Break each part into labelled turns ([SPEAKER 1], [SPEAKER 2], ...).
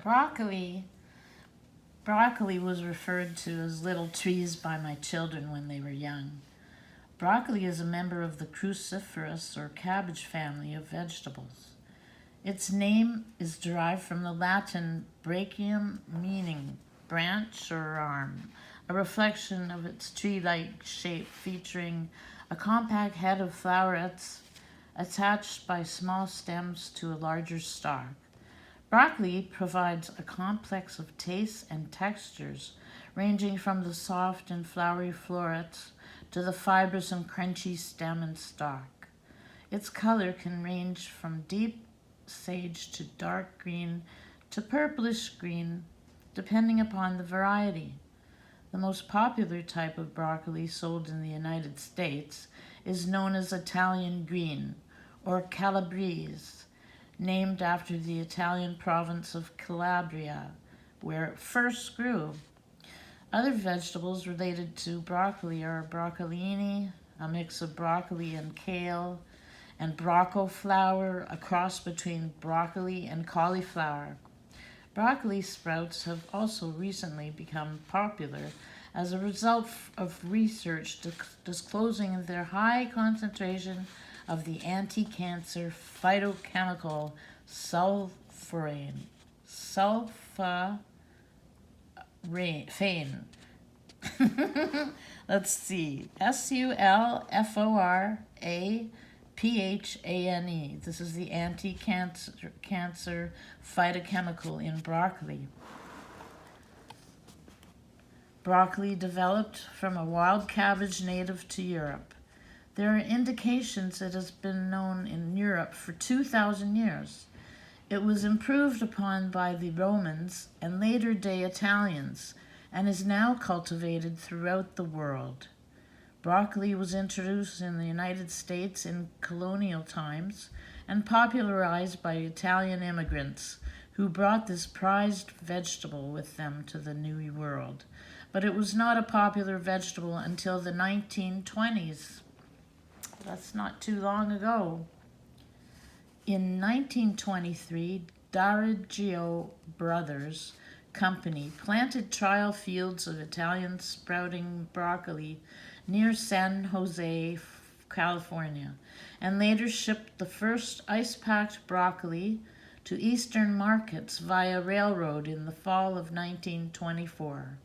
[SPEAKER 1] Broccoli. Broccoli was referred to as little trees by my children when they were young. Broccoli is a member of the cruciferous or cabbage family of vegetables. Its name is derived from the Latin brachium, meaning branch or arm, a reflection of its tree-like shape featuring a compact head of flowerets attached by small stems to a larger stalk. Broccoli provides a complex of tastes and textures, ranging from the soft and flowery florets to the fibrous and crunchy stem and stalk. Its color can range from deep sage to dark green to purplish green, depending upon the variety. The most popular type of broccoli sold in the United States is known as Italian green, or calabrese, named after the Italian province of Calabria, where it first grew. Other vegetables related to broccoli are broccolini, a mix of broccoli and kale, and flower, a cross between broccoli and cauliflower. Broccoli sprouts have also recently become popular as a result of research disclosing their high concentration of the anti-cancer phytochemical sulforaphane. Let's see, sulforaphane. This is the anti-cancer phytochemical in broccoli. Broccoli developed from a wild cabbage native to Europe. There are indications it has been known in Europe for 2,000 years. It was improved upon by the Romans and later-day Italians and is now cultivated throughout the world. Broccoli was introduced in the United States in colonial times and popularized by Italian immigrants who brought this prized vegetable with them to the New World. But it was not a popular vegetable until the 1920s. That's not too long ago. In 1923, D'Arigio Brothers Company planted trial fields of Italian sprouting broccoli near San Jose, California, and later shipped the first ice-packed broccoli to eastern markets via railroad in the fall of 1924.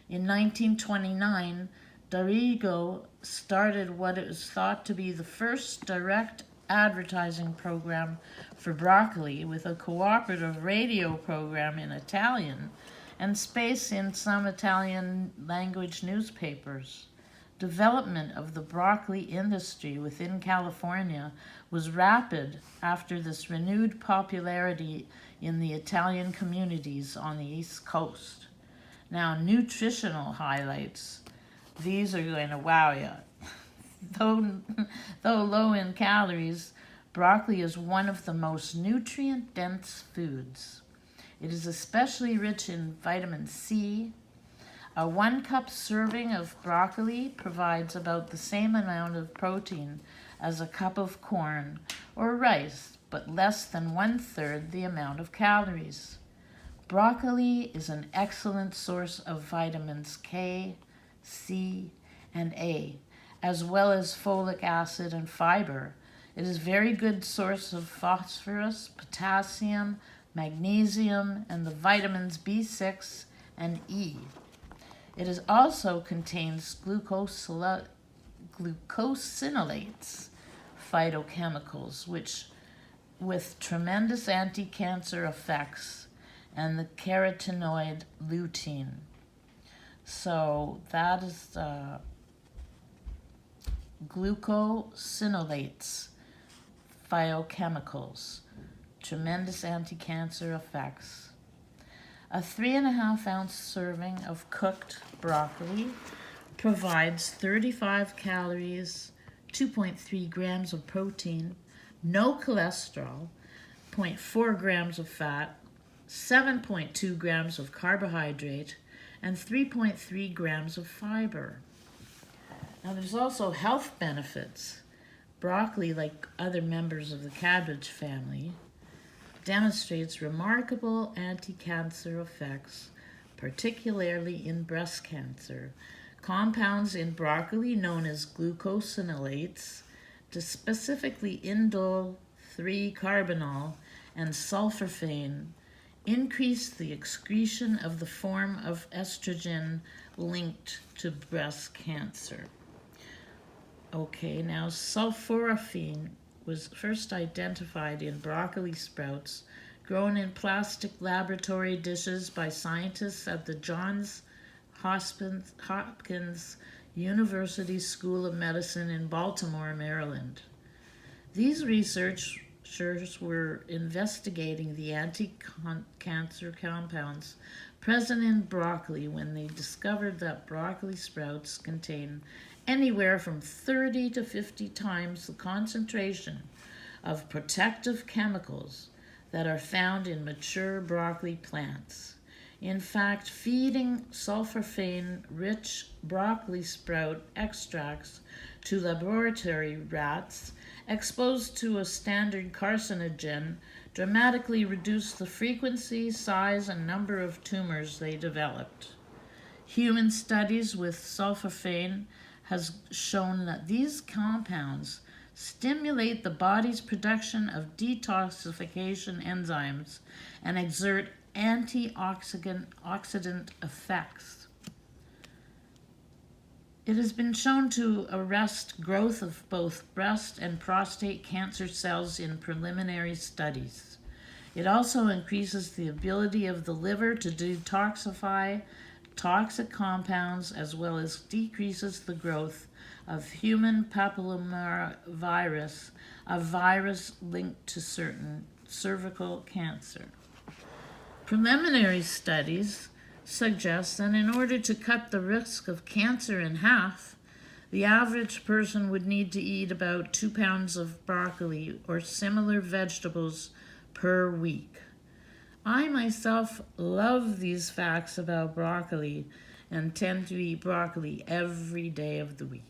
[SPEAKER 1] In 1929, D'Arrigo started what is thought to be the first direct advertising program for broccoli with a cooperative radio program in Italian and space in some Italian language newspapers. Development of the broccoli industry within California was rapid after this renewed popularity in the Italian communities on the East Coast. Now, nutritional highlights. These are going to wow you. Though low in calories, broccoli is one of the most nutrient-dense foods. It is especially rich in vitamin C. A 1-cup serving of broccoli provides about the same amount of protein as a cup of corn or rice, but less than 1/3 the amount of calories. Broccoli is an excellent source of vitamins K, C, and A, as well as folic acid and fiber. It is a very good source of phosphorus, potassium, magnesium, and the vitamins B6 and E. It also contains glucosinolates, phytochemicals, which with tremendous anti-cancer effects, and the carotenoid lutein. So that is glucosinolates, phytochemicals, tremendous anti-cancer effects. A 3.5-ounce serving of cooked broccoli provides 35 calories, 2.3 grams of protein, no cholesterol, 0.4 grams of fat, 7.2 grams of carbohydrate, and 3.3 grams of fiber. Now there's also health benefits. Broccoli, like other members of the cabbage family, demonstrates remarkable anti-cancer effects, particularly in breast cancer. Compounds in broccoli known as glucosinolates, specifically indole 3-carbinol and sulforaphane, increase the excretion of the form of estrogen linked to breast cancer. Okay, now sulforaphane was first identified in broccoli sprouts grown in plastic laboratory dishes by scientists at the Johns Hopkins University School of Medicine in Baltimore, Maryland. These researchers were investigating the anti-cancer compounds present in broccoli when they discovered that broccoli sprouts contain anywhere from 30 to 50 times the concentration of protective chemicals that are found in mature broccoli plants. In fact, feeding sulforaphane-rich broccoli sprout extracts to laboratory rats exposed to a standard carcinogen dramatically reduced the frequency, size, and number of tumors they developed. Human studies with sulforaphane has shown that these compounds stimulate the body's production of detoxification enzymes and exert antioxidant effects. It has been shown to arrest growth of both breast and prostate cancer cells in preliminary studies. It also increases the ability of the liver to detoxify toxic compounds, as well as decreases the growth of human papillomavirus, a virus linked to certain cervical cancer. Preliminary studies suggest that in order to cut the risk of cancer in half, the average person would need to eat about 2 pounds of broccoli or similar vegetables per week. I myself love these facts about broccoli and tend to eat broccoli every day of the week.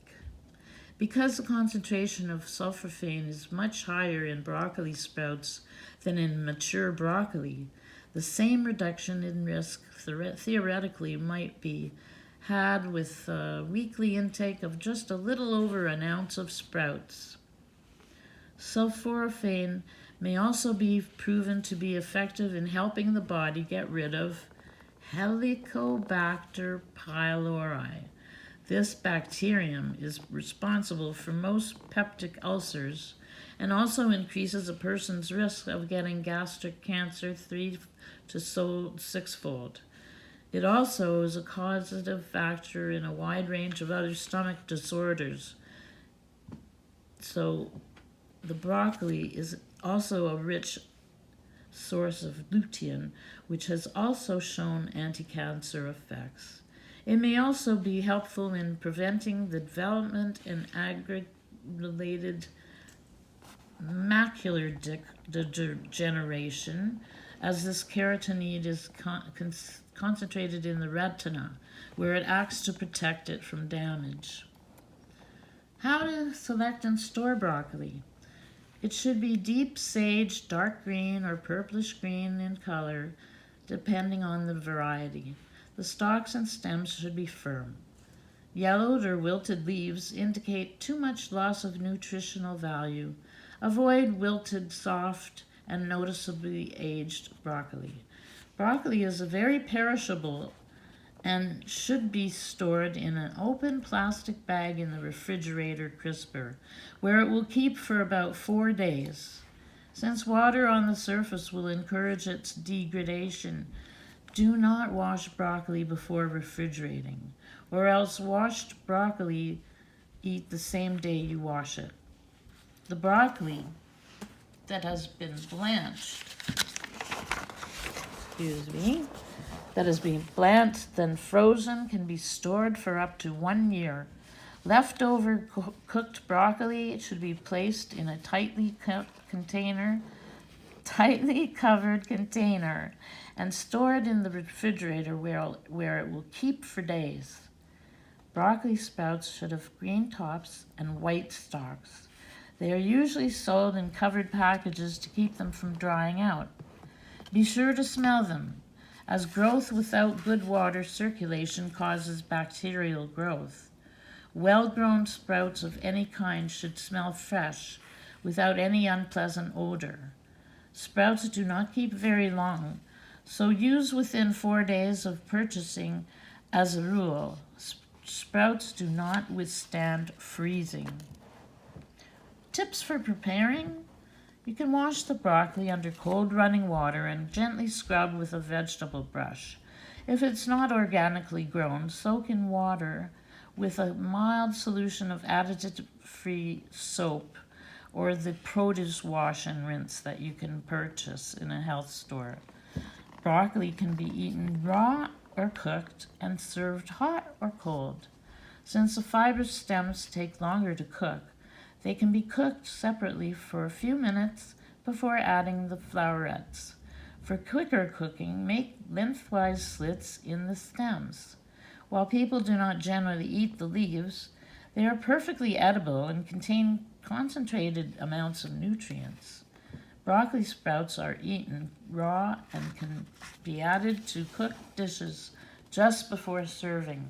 [SPEAKER 1] Because the concentration of sulforaphane is much higher in broccoli sprouts than in mature broccoli, the same reduction in risk theoretically might be had with a weekly intake of just a little over an ounce of sprouts. Sulforaphane may also be proven to be effective in helping the body get rid of Helicobacter pylori. This bacterium is responsible for most peptic ulcers and also increases a person's risk of getting gastric cancer 3 to 6-fold. It also is a causative factor in a wide range of other stomach disorders. So the broccoli is also a rich source of lutein, which has also shown anti-cancer effects. It may also be helpful in preventing the development and ag-related macular degeneration, as this carotenoid is concentrated in the retina, where it acts to protect it from damage. How to select and store broccoli? It should be deep sage, dark green, or purplish green in color, depending on the variety. The stalks and stems should be firm. Yellowed or wilted leaves indicate too much loss of nutritional value. Avoid wilted, soft, and noticeably aged broccoli. Broccoli is very perishable and should be stored in an open plastic bag in the refrigerator crisper, where it will keep for about 4 days. Since water on the surface will encourage its degradation, do not wash broccoli before refrigerating, or else washed broccoli eat the same day you wash it. The broccoli that has been blanched, that has been blanched, then frozen, can be stored for up to 1 year. Leftover cooked broccoli should be placed in a tightly covered container and stored in the refrigerator where it will keep for days. Broccoli sprouts should have green tops and white stalks. They are usually sold in covered packages to keep them from drying out. Be sure to smell them, as growth without good water circulation causes bacterial growth. Well-grown sprouts of any kind should smell fresh, without any unpleasant odor. Sprouts do not keep very long, so use within 4 days of purchasing as a rule. Sprouts do not withstand freezing. Tips for preparing? You can wash the broccoli under cold running water and gently scrub with a vegetable brush. If it's not organically grown, soak in water with a mild solution of additive-free soap or the produce wash and rinse that you can purchase in a health store. Broccoli can be eaten raw or cooked and served hot or cold. Since the fibrous stems take longer to cook, they can be cooked separately for a few minutes before adding the flowerets. For quicker cooking, make lengthwise slits in the stems. While people do not generally eat the leaves, they are perfectly edible and contain concentrated amounts of nutrients. Broccoli sprouts are eaten raw and can be added to cooked dishes just before serving.